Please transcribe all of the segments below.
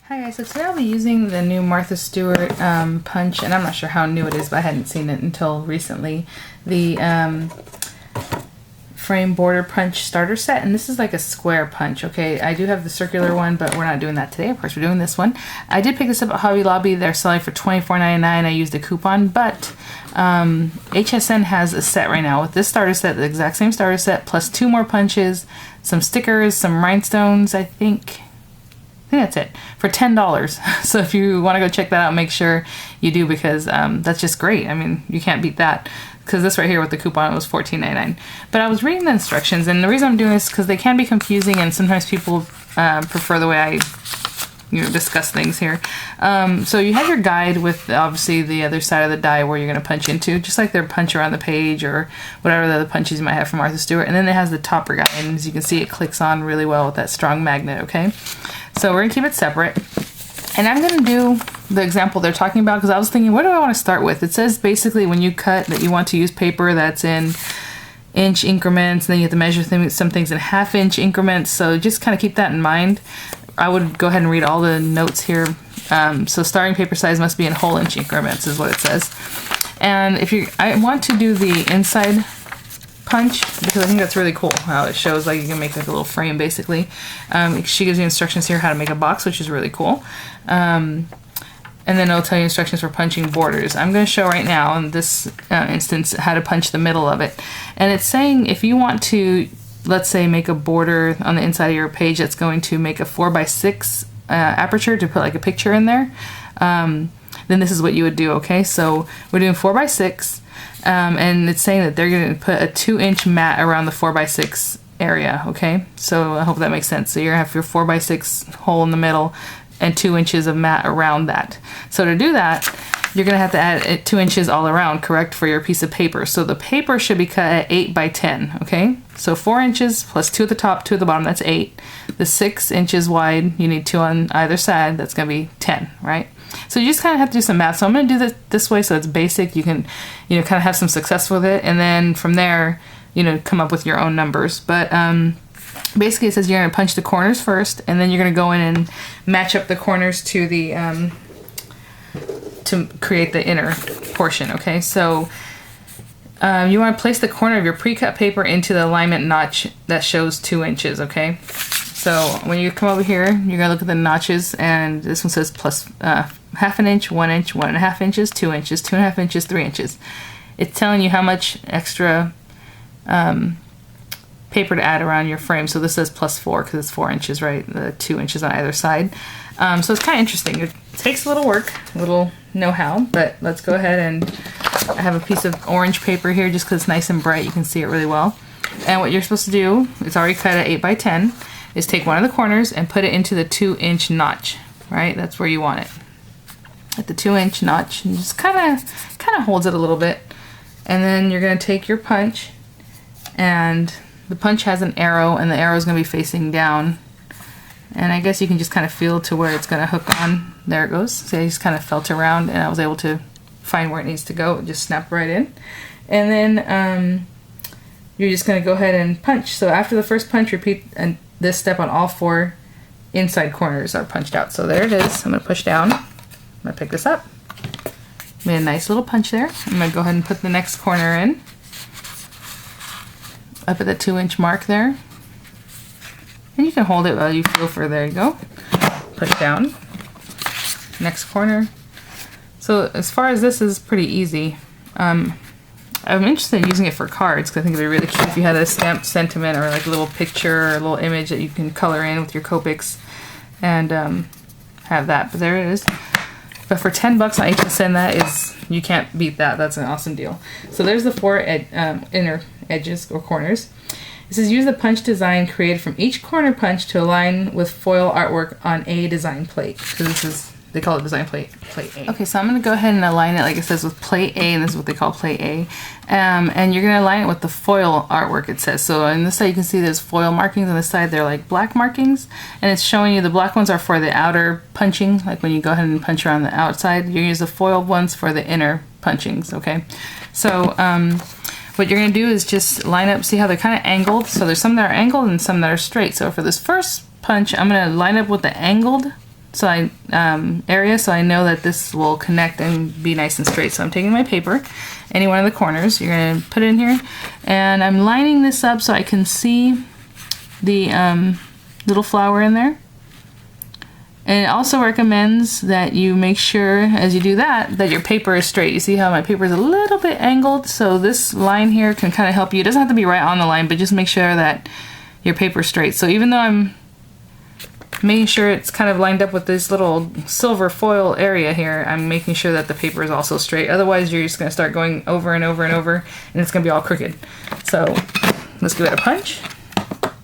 Hi guys, so today I'll be using the new Martha Stewart punch, and I'm not sure how new it is, but I hadn't seen it until recently. The frame border punch starter set, and this is like a square punch, okay? I do have the circular one, but we're not doing that today. Of course, we're doing this one. I did pick this up at Hobby Lobby. They're selling for $24.99. I used a coupon, but HSN has a set right now with this starter set, the exact same starter set, plus 2 more punches, some stickers, some rhinestones, I think that's it, for $10. So if you want to go check that out, make sure you do, because that's just great. I mean, you can't beat that, because this right here with the coupon was $14.99. But I was reading the instructions, and the reason I'm doing this is because they can be confusing, and sometimes people prefer the way I discuss things here. So you have your guide with obviously the other side of the die where you're going to punch into, just like their punch around the page or whatever the other punches you might have from Martha Stewart. And then it has the topper guide, and as you can see, it clicks on really well with that strong magnet, okay? So we're going to keep it separate. And I'm going to do the example they're talking about, because I was thinking, what do I want to start with? It says basically when you cut that you want to use paper that's in inch increments, and then you have to measure some things in half-inch increments. So just kind of keep that in mind. I would go ahead and read all the notes here. So starting paper size must be in whole inch increments is what it says. And I want to do the inside punch, because I think that's really cool how it shows like you can make like a little frame basically. She gives you instructions here how to make a box, which is really cool. And then it'll tell you instructions for punching borders. I'm going to show right now in this instance how to punch the middle of it. And it's saying if you want to, let's say, make a border on the inside of your page that's going to make a 4x6 aperture to put like a picture in there, then this is what you would do, okay? So we're doing 4x6, and it's saying that they're going to put a 2-inch mat around the 4x6 area, okay? So I hope that makes sense. So you're going to have your 4x6 hole in the middle and 2 inches of mat around that. So to do that, you're going to have to add 2 inches all around, correct, for your piece of paper. So the paper should be cut at 8 by 10, okay? So 4 inches plus 2 at the top, 2 at the bottom, that's 8. The 6 inches wide, you need 2 on either side, that's going to be 10, right? So you just kind of have to do some math. So I'm going to do this way so it's basic. You can, kind of have some success with it, and then from there, come up with your own numbers. But basically it says you're going to punch the corners first, and then you're going to go in and match up the corners to the to create the inner portion, okay? So you want to place the corner of your pre-cut paper into the alignment notch that shows 2 inches, okay? So when you come over here, you're going to look at the notches, and this one says plus half an inch, 1 inch, 1.5 inches, 2 inches, 2.5 inches, 3 inches. It's telling you how much extra paper to add around your frame. So this says plus 4 because it's 4 inches, right? The 2 inches on either side. So it's kind of interesting. It takes a little work, a little know-how, but let's go ahead, and I have a piece of orange paper here just because it's nice and bright. You can see it really well. And what you're supposed to do, it's already cut at 8 by 10, is take one of the corners and put it into the 2-inch notch, right? That's where you want it. At the 2-inch notch, and just kind of holds it a little bit. And then you're going to take your punch, and the punch has an arrow, and the arrow is going to be facing down. And I guess you can just kind of feel to where it's going to hook on. There it goes. So I just kind of felt around, and I was able to find where it needs to go. It just snapped right in. And then you're just going to go ahead and punch. So after the first punch, repeat this step on all 4 inside corners are punched out. So there it is. I'm going to push down. I'm going to pick this up. Made a nice little punch there. I'm going to go ahead and put the next corner in. Up at the 2-inch mark there. And you can hold it while you feel for, there you go. Push down. Next corner. So as far as this is pretty easy. I'm interested in using it for cards, because I think it'd be really cute if you had a stamped sentiment or like a little picture or a little image that you can color in with your Copics and have that. But there it is. But for $10 on HSN, you can't beat that. That's an awesome deal. So there's the 4 inner edges or corners. It says use the punch design created from each corner punch to align with foil artwork on a design plate. So this is, they call it design plate A. Okay, so I'm going to go ahead and align it like it says with plate A, and this is what they call plate A. And you're going to align it with the foil artwork, it says. So on this side you can see there's foil markings, on this side they're like black markings, and it's showing you the black ones are for the outer punching, like when you go ahead and punch around the outside. You're going to use the foil ones for the inner punchings, okay? So what you're going to do is just line up, see how they're kind of angled. So there's some that are angled and some that are straight. So for this first punch, I'm going to line up with the angled area, so I know that this will connect and be nice and straight. So I'm taking my paper, any one of the corners, you're gonna put it in here, and I'm lining this up so I can see the little flower in there. And it also recommends that you make sure, as you do that, that your paper is straight. You see how my paper is a little bit angled? So this line here can kind of help you. It doesn't have to be right on the line, but just make sure that your paper is straight. So even though I'm making sure it's kind of lined up with this little silver foil area here, I'm making sure that the paper is also straight. Otherwise, you're just going to start going over and over and over, and it's going to be all crooked. So let's give it a punch.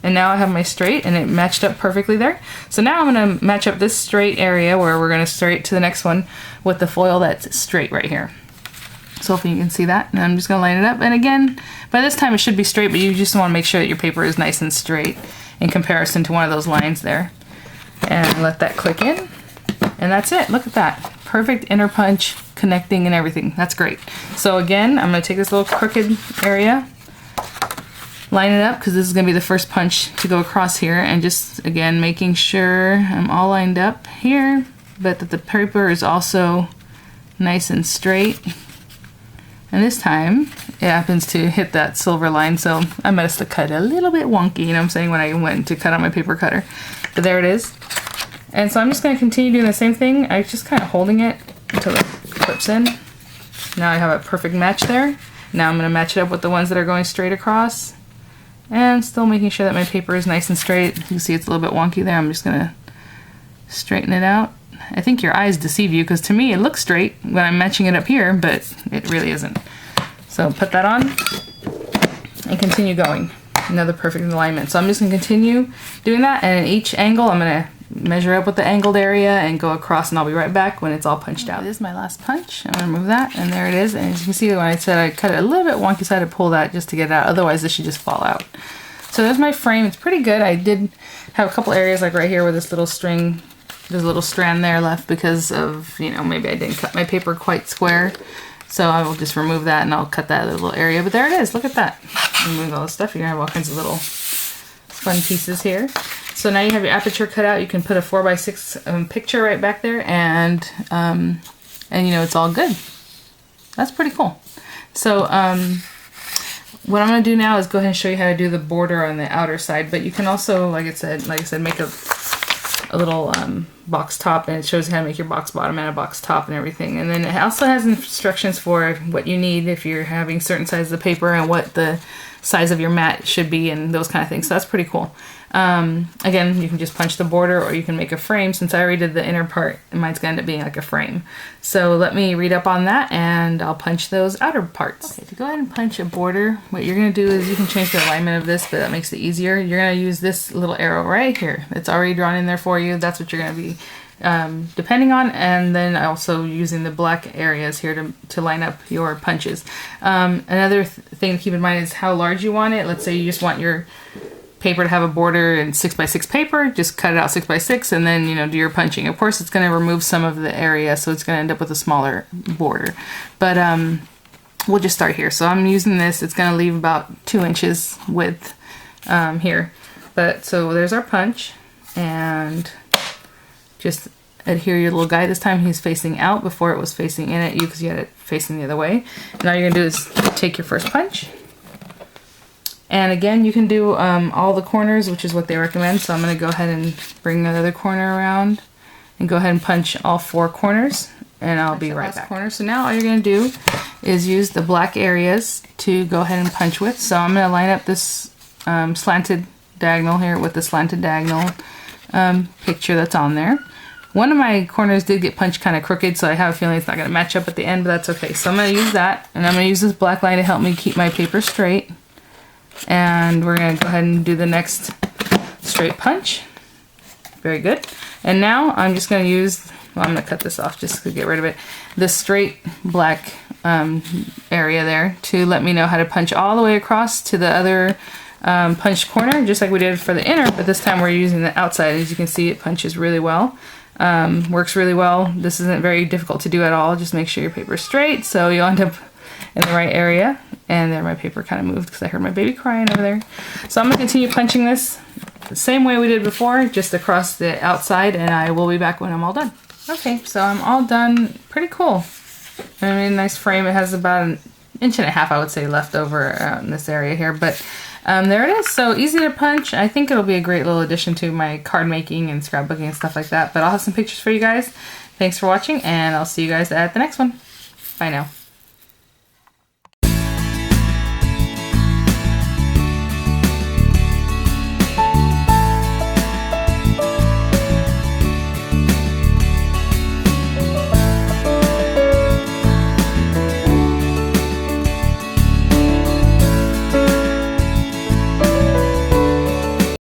And now I have my straight, and it matched up perfectly there. So now I'm going to match up this straight area where we're going to straight to the next one with the foil that's straight right here. So hopefully you can see that. And I'm just going to line it up. And again, by this time it should be straight, but you just want to make sure that your paper is nice and straight in comparison to one of those lines there. And let that click in. And that's it. Look at that. Perfect inner punch, connecting and everything. That's great. So again, I'm going to take this little crooked area, line it up, because this is going to be the first punch to go across here, and just again making sure I'm all lined up here, but that the paper is also nice and straight. And this time it happens to hit that silver line, so I must have cut a little bit wonky, you know what I'm saying, when I went to cut on my paper cutter. But there it is. And so I'm just going to continue doing the same thing. I'm just kind of holding it until it clips in. Now I have a perfect match there. Now I'm going to match it up with the ones that are going straight across. And still making sure that my paper is nice and straight. You can see it's a little bit wonky there. I'm just going to straighten it out. I think your eyes deceive you, because to me it looks straight when I'm matching it up here, but it really isn't. So put that on and continue going. Another perfect alignment. So I'm just going to continue doing that, and in each angle I'm going to measure up with the angled area and go across, and I'll be right back when it's all punched out. This is my last punch. I'm going to remove that, and there it is. And as you can see, when I said I cut it a little bit wonky, so I had to pull that just to get it out. Otherwise, this should just fall out. So there's my frame. It's pretty good. I did have a couple areas like right here where this little string, there's a little strand there left because of, you know, maybe I didn't cut my paper quite square. So I will just remove that, and I'll cut that little area. But there it is. Look at that. Remove all this stuff. You're going to have all kinds of little fun pieces here. So now you have your aperture cut out. You can put a 4x6 picture right back there, and you know, it's all good. That's pretty cool. So what I'm going to do now is go ahead and show you how to do the border on the outer side. But you can also, like I said, make a little box top, and it shows you how to make your box bottom and a box top and everything. And then it also has instructions for what you need if you're having certain sizes of paper, and what the size of your mat should be, and those kind of things. So that's pretty cool. Again, you can just punch the border, or you can make a frame. Since I already did the inner part, mine's going to end up being like a frame. So let me read up on that, and I'll punch those outer parts. Okay, to go ahead and punch a border, what you're going to do is you can change the alignment of this, but that makes it easier. You're going to use this little arrow right here. It's already drawn in there for you. That's what you're going to be depending on, and then also using the black areas here to line up your punches. Another thing to keep in mind is how large you want it. Let's say you just want your paper to have a border in 6x6 paper, just cut it out 6x6, and then, you know, do your punching. Of course, it's going to remove some of the area, so it's going to end up with a smaller border. But we'll just start here. So I'm using this. It's going to leave about 2 inches width here. But so there's our punch, and just adhere your little guy. This time he's facing out. Before it was facing in at you because you had it facing the other way. And all you're going to do is take your first punch. And again, you can do all the corners, which is what they recommend. So I'm going to go ahead and bring another corner around and go ahead and punch all 4 corners, and I'll be right back. So now all you're going to do is use the black areas to go ahead and punch with. So I'm going to line up this slanted diagonal here with the slanted diagonal picture that's on there. One of my corners did get punched kind of crooked, so I have a feeling it's not going to match up at the end, but that's okay. So I'm going to use that, and I'm going to use this black line to help me keep my paper straight. And we're going to go ahead and do the next straight punch. Very good. And now I'm just going to use, well, I'm going to cut this off just to get rid of it, the straight black area there to let me know how to punch all the way across to the other punched corner, just like we did for the inner, but this time we're using the outside. As you can see, it punches really well. Works really well. This isn't very difficult to do at all. Just make sure your paper is straight, so you'll end up in the right area. And there my paper kind of moved because I heard my baby crying over there. So I'm going to continue punching this the same way we did before, just across the outside, and I will be back when I'm all done. Okay, so I'm all done. Pretty cool. I mean, nice frame. It has about an inch and a half, I would say, left over in this area here, but there it is. So easy to punch. I think it'll be a great little addition to my card making and scrapbooking and stuff like that, but I'll have some pictures for you guys. Thanks for watching, and I'll see you guys at the next one. Bye now.